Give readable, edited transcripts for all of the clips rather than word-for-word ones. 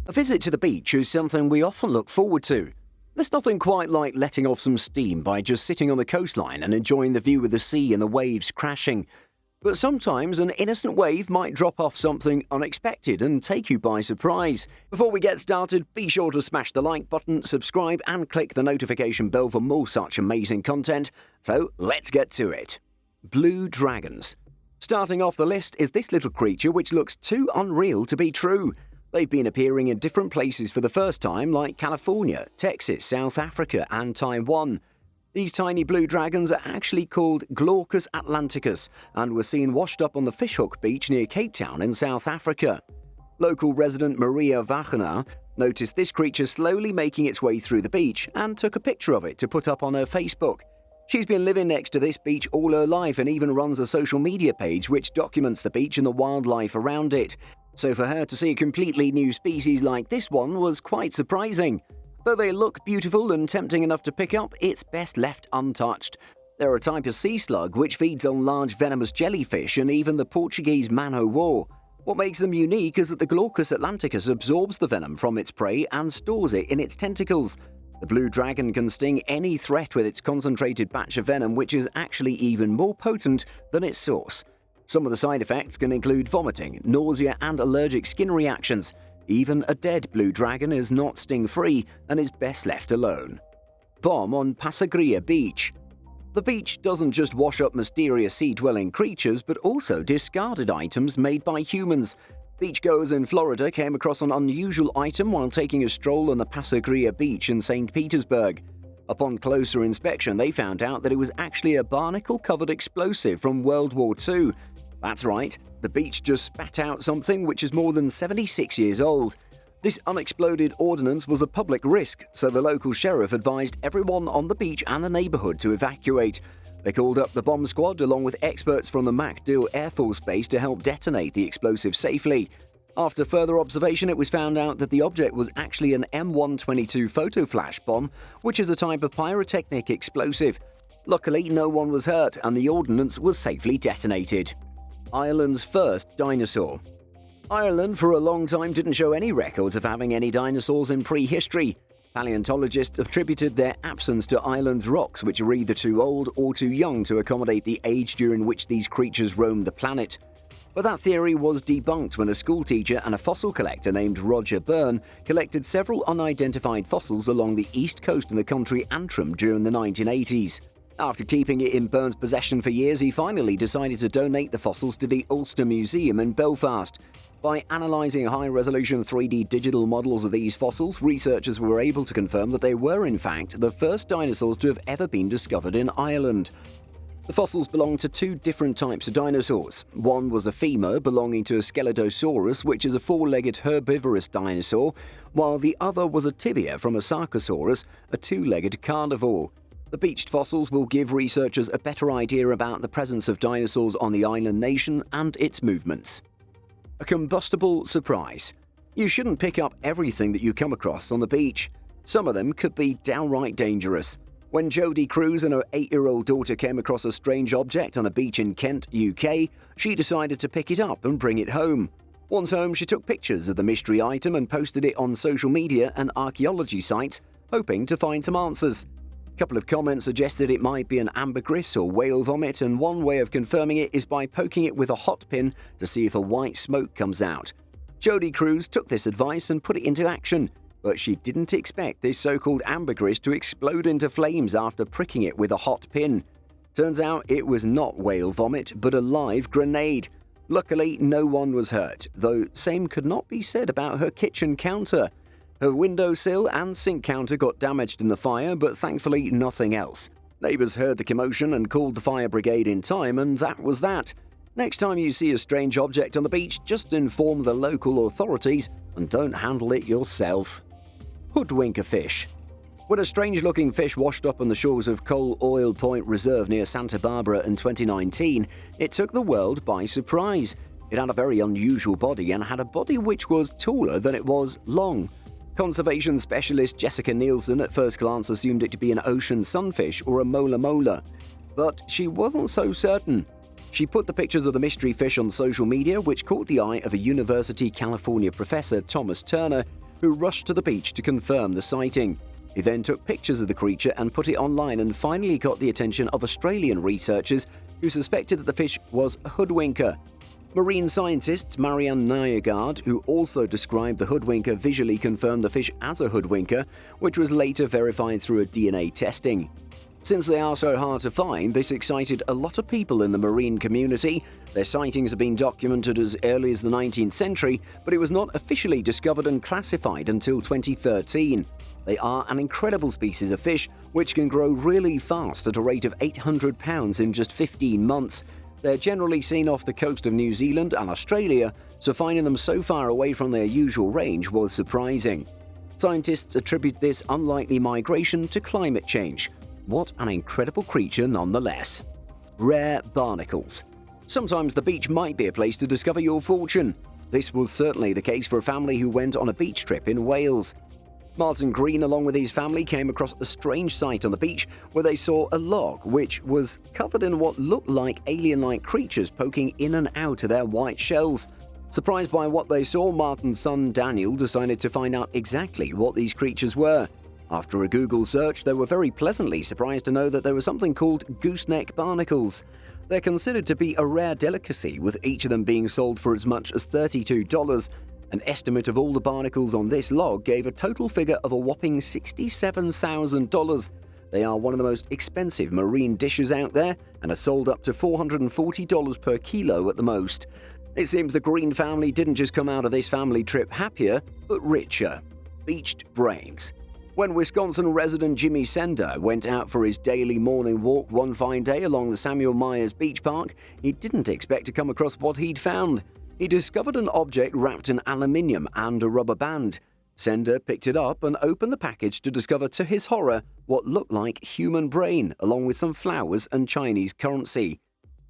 A visit to the beach is something we often look forward to. There's nothing quite like letting off some steam by just sitting on the coastline and enjoying the view of the sea and the waves crashing. But sometimes an innocent wave might drop off something unexpected and take you by surprise. Before we get started, be sure to smash the like button, subscribe and click the notification bell for more such amazing content. So let's get to it. Blue dragons. Starting off the list is this little creature which looks too unreal to be true. They've been appearing in different places for the first time, like California, Texas, South Africa and Taiwan. These tiny blue dragons are actually called Glaucus atlanticus and were seen washed up on the Fishhook beach near Cape Town in South Africa. Local resident Maria Wagner noticed this creature slowly making its way through the beach and took a picture of it to put up on her Facebook. She's been living next to this beach all her life and even runs a social media page which documents the beach and the wildlife around it. So for her to see a completely new species like this one was quite surprising. Though they look beautiful and tempting enough to pick up, it's best left untouched. They're a type of sea slug which feeds on large venomous jellyfish and even the Portuguese man-o'-war. What makes them unique is that the Glaucus atlanticus absorbs the venom from its prey and stores it in its tentacles. The blue dragon can sting any threat with its concentrated batch of venom, which is actually even more potent than its source. Some of the side effects can include vomiting, nausea and allergic skin reactions. Even a dead blue dragon is not sting-free and is best left alone. Bomb on Pasagria Beach. The beach doesn't just wash up mysterious sea-dwelling creatures but also discarded items made by humans. Beachgoers in Florida came across an unusual item while taking a stroll on the Pasagria Beach in St. Petersburg. Upon closer inspection, they found out that it was actually a barnacle-covered explosive from World War II. That's right, the beach just spat out something which is more than 76 years old. This unexploded ordnance was a public risk, so the local sheriff advised everyone on the beach and the neighborhood to evacuate. They called up the bomb squad along with experts from the MacDill Air Force Base to help detonate the explosive safely. After further observation, it was found out that the object was actually an M122 photo flash bomb, which is a type of pyrotechnic explosive. Luckily, no one was hurt and the ordnance was safely detonated. Ireland's first dinosaur. Ireland for a long time didn't show any records of having any dinosaurs in prehistory. Paleontologists attributed their absence to Ireland's rocks, which are either too old or too young to accommodate the age during which these creatures roamed the planet. But that theory was debunked when a schoolteacher and a fossil collector named Roger Byrne collected several unidentified fossils along the east coast of the country Antrim during the 1980s. After keeping it in Byrne's possession for years, he finally decided to donate the fossils to the Ulster Museum in Belfast. By analysing high-resolution 3D digital models of these fossils, researchers were able to confirm that they were in fact the first dinosaurs to have ever been discovered in Ireland. The fossils belong to two different types of dinosaurs. One was a femur belonging to a Scelidosaurus, which is a four-legged herbivorous dinosaur, while the other was a tibia from a Sarcosaurus, a two-legged carnivore. The beached fossils will give researchers a better idea about the presence of dinosaurs on the island nation and its movements. A combustible surprise. You shouldn't pick up everything that you come across on the beach. Some of them could be downright dangerous. When Jodie Cruz and her 8-year-old daughter came across a strange object on a beach in Kent, UK, she decided to pick it up and bring it home. Once home, she took pictures of the mystery item and posted it on social media and archaeology sites, hoping to find some answers. A couple of comments suggested it might be an ambergris or whale vomit, and one way of confirming it is by poking it with a hot pin to see if a white smoke comes out. Jodie Cruz took this advice and put it into action, but she didn't expect this so-called ambergris to explode into flames after pricking it with a hot pin. Turns out it was not whale vomit, but a live grenade. Luckily, no one was hurt, though same could not be said about her kitchen counter. Her windowsill and sink counter got damaged in the fire, but thankfully nothing else. Neighbours heard the commotion and called the fire brigade in time, and that was that. Next time you see a strange object on the beach, just inform the local authorities and don't handle it yourself. Hoodwinker Fish. When a strange-looking fish washed up on the shores of Coal Oil Point Reserve near Santa Barbara in 2019, it took the world by surprise. It had a very unusual body and had a body which was taller than it was long. Conservation specialist Jessica Nielsen at first glance assumed it to be an ocean sunfish or a mola mola, but she wasn't so certain. She put the pictures of the mystery fish on social media, which caught the eye of a University California professor, Thomas Turner, who rushed to the beach to confirm the sighting. He then took pictures of the creature and put it online and finally got the attention of Australian researchers who suspected that the fish was a hoodwinker. Marine scientists Marianne Nygaard, who also described the hoodwinker, visually confirmed the fish as a hoodwinker, which was later verified through a DNA testing. Since they are so hard to find, this excited a lot of people in the marine community. Their sightings have been documented as early as the 19th century, but it was not officially discovered and classified until 2013. They are an incredible species of fish, which can grow really fast at a rate of 800 pounds in just 15 months. They're generally seen off the coast of New Zealand and Australia, so finding them so far away from their usual range was surprising. Scientists attribute this unlikely migration to climate change. What an incredible creature nonetheless. Rare barnacles. Sometimes the beach might be a place to discover your fortune. This was certainly the case for a family who went on a beach trip in Wales. Martin Green, along with his family, came across a strange sight on the beach where they saw a log which was covered in what looked like alien-like creatures poking in and out of their white shells. Surprised by what they saw, Martin's son Daniel decided to find out exactly what these creatures were. After a Google search, they were very pleasantly surprised to know that there was something called gooseneck barnacles. They're considered to be a rare delicacy, with each of them being sold for as much as $32. An estimate of all the barnacles on this log gave a total figure of a whopping $67,000. They are one of the most expensive marine dishes out there and are sold up to $440 per kilo at the most. It seems the Green family didn't just come out of this family trip happier, but richer. Beached brains. When Wisconsin resident Jimmy Sender went out for his daily morning walk one fine day along the Samuel Myers Beach Park, he didn't expect to come across what he'd found. He discovered an object wrapped in aluminium and a rubber band. Sender picked it up and opened the package to discover, to his horror, what looked like human brain, along with some flowers and Chinese currency.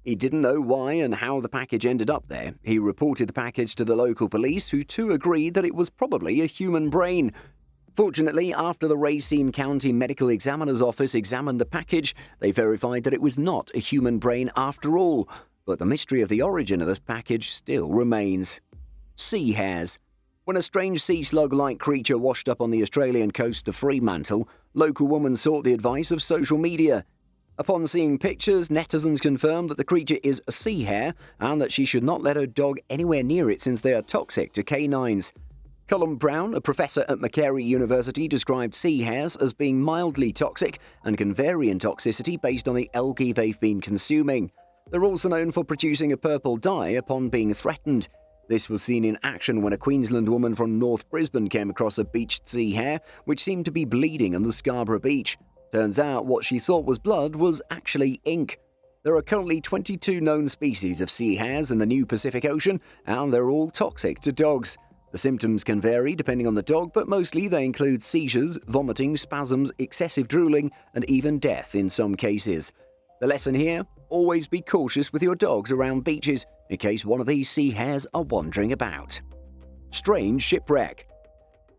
He didn't know why and how the package ended up there. He reported the package to the local police, who too agreed that it was probably a human brain. Fortunately, after the Racine County Medical Examiner's Office examined the package, they verified that it was not a human brain after all. But the mystery of the origin of this package still remains. Sea hares. When a strange sea slug-like creature washed up on the Australian coast of Fremantle, local women sought the advice of social media. Upon seeing pictures, netizens confirmed that the creature is a sea hare and that she should not let her dog anywhere near it since they are toxic to canines. Colin Brown, a professor at Macquarie University, described sea hares as being mildly toxic and can vary in toxicity based on the algae they've been consuming. They're also known for producing a purple dye upon being threatened. This was seen in action when a Queensland woman from North Brisbane came across a beached sea hare which seemed to be bleeding on the Scarborough beach. Turns out what she thought was blood was actually ink. There are currently 22 known species of sea hares in the New Pacific Ocean, and they're all toxic to dogs. The symptoms can vary depending on the dog, but mostly they include seizures, vomiting, spasms, excessive drooling, and even death in some cases. The lesson here? Always be cautious with your dogs around beaches in case one of these sea hares are wandering about. Strange shipwreck.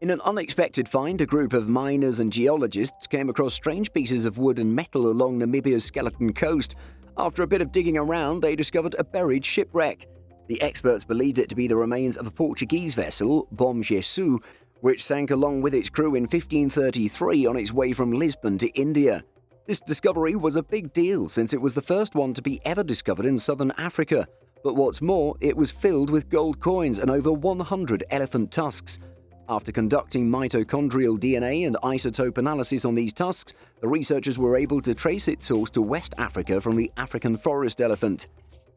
In an unexpected find, a group of miners and geologists came across strange pieces of wood and metal along Namibia's Skeleton Coast. After a bit of digging around, they discovered a buried shipwreck. The experts believed it to be the remains of a Portuguese vessel, Bom Jesus, which sank along with its crew in 1533 on its way from Lisbon to India. This discovery was a big deal since it was the first one to be ever discovered in southern Africa. But what's more, it was filled with gold coins and over 100 elephant tusks. After conducting mitochondrial DNA and isotope analysis on these tusks, the researchers were able to trace its source to West Africa from the African forest elephant.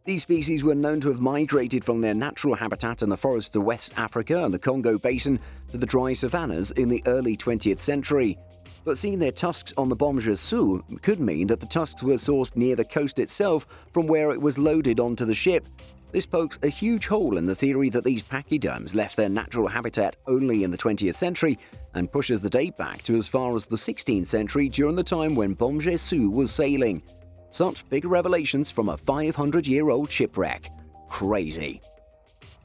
These species were known to have migrated from their natural habitat in the forests of West Africa and the Congo Basin to the dry savannas in the early 20th century. But seeing their tusks on the Bom Jesus could mean that the tusks were sourced near the coast itself from where it was loaded onto the ship. This pokes a huge hole in the theory that these pachyderms left their natural habitat only in the 20th century and pushes the date back to as far as the 16th century during the time when Bom Jesus was sailing. Such big revelations from a 500-year-old shipwreck. Crazy.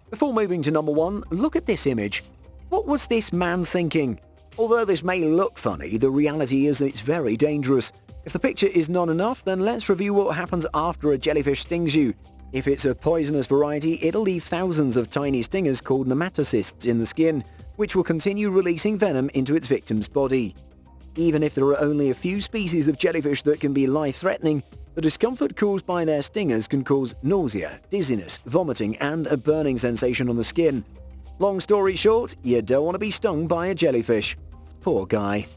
Before moving to number 1, look at this image. What was this man thinking? Although this may look funny, the reality is it's very dangerous. If the picture is not enough, then let's review what happens after a jellyfish stings you. If it's a poisonous variety, it'll leave thousands of tiny stingers called nematocysts in the skin. which will continue releasing venom into its victim's body. Even if there are only a few species of jellyfish that can be life-threatening, the discomfort caused by their stingers can cause nausea, dizziness, vomiting, and a burning sensation on the skin. Long story short, you don't want to be stung by a jellyfish. Poor guy.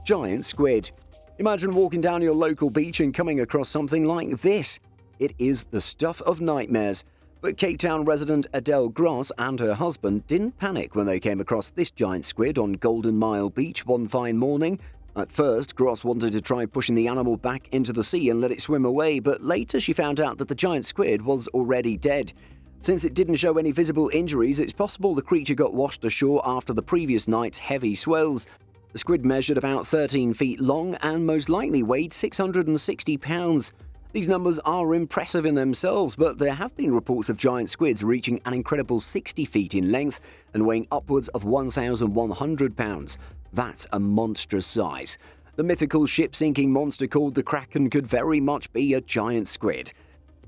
Giant squid. Imagine walking down your local beach and coming across something like this. It is the stuff of nightmares. But Cape Town resident Adele Gross and her husband didn't panic when they came across this giant squid on Golden Mile Beach one fine morning. At first, Gross wanted to try pushing the animal back into the sea and let it swim away, but later she found out that the giant squid was already dead. Since it didn't show any visible injuries, it's possible the creature got washed ashore after the previous night's heavy swells. The squid measured about 13 feet long and most likely weighed 660 pounds. These numbers are impressive in themselves, but there have been reports of giant squids reaching an incredible 60 feet in length and weighing upwards of 1,100 pounds. That's a monstrous size. The mythical ship-sinking monster called the Kraken could very much be a giant squid.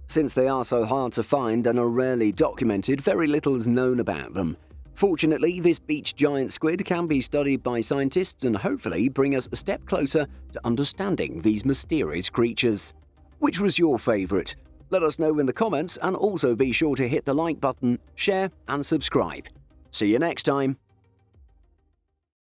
Since they are so hard to find and are rarely documented, very little is known about them. Fortunately, this beach giant squid can be studied by scientists and hopefully bring us a step closer to understanding these mysterious creatures. Which was your favourite? Let us know in the comments, and also be sure to hit the like button, share and subscribe. See you next time.